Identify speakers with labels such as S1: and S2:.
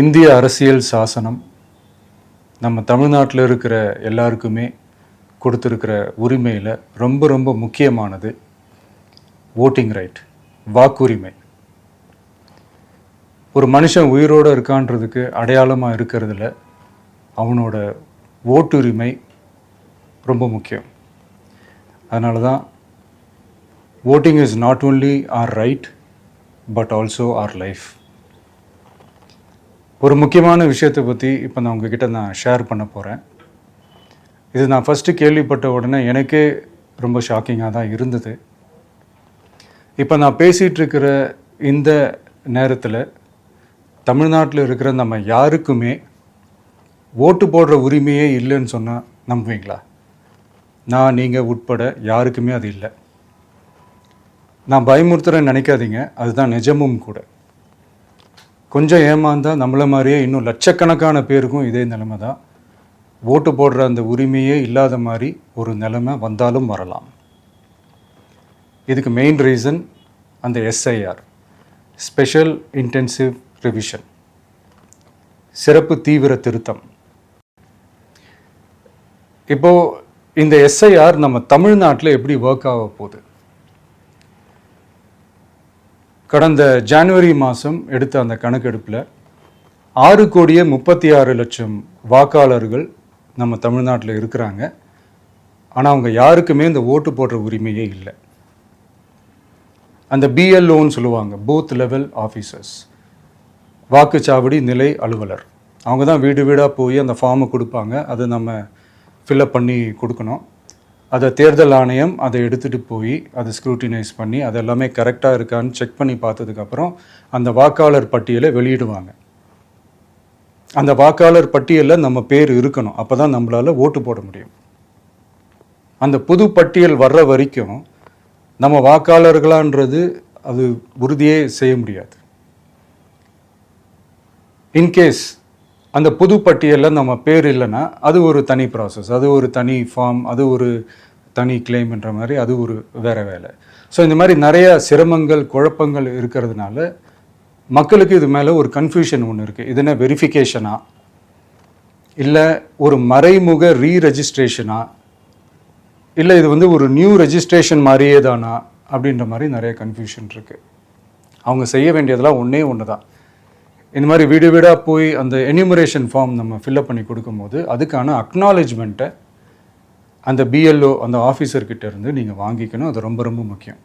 S1: இந்திய அரசியல் சாசனம் நம்ம தமிழ்நாட்டில் இருக்கிற எல்லாருக்குமே கொடுத்துருக்கிற உரிமையில் ரொம்ப ரொம்ப முக்கியமானது ஓட்டிங் ரைட், வாக்குரிமை. ஒரு மனுஷன் உயிரோடு இருக்கான்றதுக்கு அடையாளமாக இருக்கிறதுல அவனோட ஓட்டுரிமை ரொம்ப முக்கியம். அதனால தான் voting is not only our right but also our life. ஒரு முக்கியமான விஷயத்தை பற்றி இப்போ நான் உங்ககிட்ட ஷேர் பண்ண போகிறேன். இது நான் ஃபஸ்ட்டு கேள்விப்பட்ட உடனே எனக்கே ரொம்ப ஷாக்கிங்காக தான் இருந்தது. இப்போ நான் பேசிகிட்ருக்கிற இந்த நேரத்தில் தமிழ்நாட்டில் இருக்கிற நம்ம யாருக்குமே ஓட்டு போடுற உரிமையே இல்லைன்னு சொன்னால் நம்புவீங்களா? நான் நீங்கள் உட்பட யாருக்குமே அது இல்லை. நான் பயமுறுத்துறேன்னு நினைக்காதீங்க, அதுதான் நிஜமும் கூட. கொஞ்சம் ஏமாந்தால் நம்மளை மாதிரியே இன்னும் லட்சக்கணக்கான பேருக்கும் இதே நிலைமை தான். ஓட்டு போடுற அந்த உரிமையே இல்லாத மாதிரி ஒரு நிலைமை வந்தாலும் வரலாம். இதுக்கு மெயின் ரீசன் அந்த எஸ்ஐஆர், ஸ்பெஷல் இன்டென்சிவ் ரிவிஷன், சிறப்பு தீவிர திருத்தம். இப்போது இந்த எஸ்ஐஆர் நம்ம தமிழ்நாட்டில் எப்படி ஒர்க் ஆக போகுது? கடந்த ஜனவரி மாதம் எடுத்த அந்த கணக்கெடுப்பில் 6,36,00,000 வாக்காளர்கள் நம்ம தமிழ்நாட்டில் இருக்கிறாங்க. ஆனால் அவங்க யாருக்குமே இந்த ஓட்டு போடுற உரிமையே இல்லை. அந்த பிஎல்ஓன்னு சொல்லுவாங்க, பூத் லெவல் ஆஃபீஸர்ஸ், வாக்குச்சாவடி நிலை அலுவலர். அவங்க தான் வீடு வீடாக போய் அந்த ஃபார்மை கொடுப்பாங்க. அதை நம்ம ஃபில்அப் பண்ணி கொடுக்கணும். அதை தேர்தல் ஆணையம் அதை எடுத்துகிட்டு போய் அதை ஸ்க்ரூட்டினைஸ் பண்ணி அது எல்லாமே கரெக்டாக இருக்கான்னு செக் பண்ணி பார்த்ததுக்கப்புறம் அந்த வாக்காளர் பட்டியலை வெளியிடுவாங்க. அந்த வாக்காளர் பட்டியலில் நம்ம பேர் இருக்கணும், அப்போ தான் நம்மளால் ஓட்டு போட முடியும். அந்த புது பட்டியல் வர்ற வரைக்கும் நம்ம வாக்காளர்களான்றது அது உறுதியே செய்ய முடியாது. இன்கேஸ் அந்த புது பட்டியலில் நம்ம பேர் இல்லைன்னா அது ஒரு தனி ப்ராசஸ், அது ஒரு தனி ஃபார்ம், அது ஒரு தனி கிளைம்ன்ற மாதிரி அது ஒரு வேறு வேலை. ஸோ இந்த மாதிரி நிறைய சிரமங்கள் குழப்பங்கள் இருக்கிறதுனால மக்களுக்கு இது மேலே ஒரு கன்ஃபியூஷன் ஒன்று இருக்குது. இது என்ன வெரிஃபிகேஷனா இல்லை ஒரு மறைமுக ரீரெஜிஸ்ட்ரேஷனா இல்லை இது ஒரு நியூ ரெஜிஸ்ட்ரேஷன் மாதிரியே தானா அப்படின்ற மாதிரி நிறைய கன்ஃபியூஷன் இருக்குது. அவங்க செய்ய வேண்டியதெல்லாம் ஒன்றே ஒன்று தான். இந்த மாதிரி வீடு வீடாக போய் அந்த என்யூமரேஷன் ஃபார்ம் நம்ம ஃபில்அப் பண்ணி கொடுக்கும்போது அதுக்கான அக்னாலேஜ்மெண்ட்டை அந்த பிஎல்ஓ அந்த ஆஃபீஸர்கிட்ட இருந்து நீங்கள் வாங்கிக்கணும். அது ரொம்ப ரொம்ப முக்கியம்.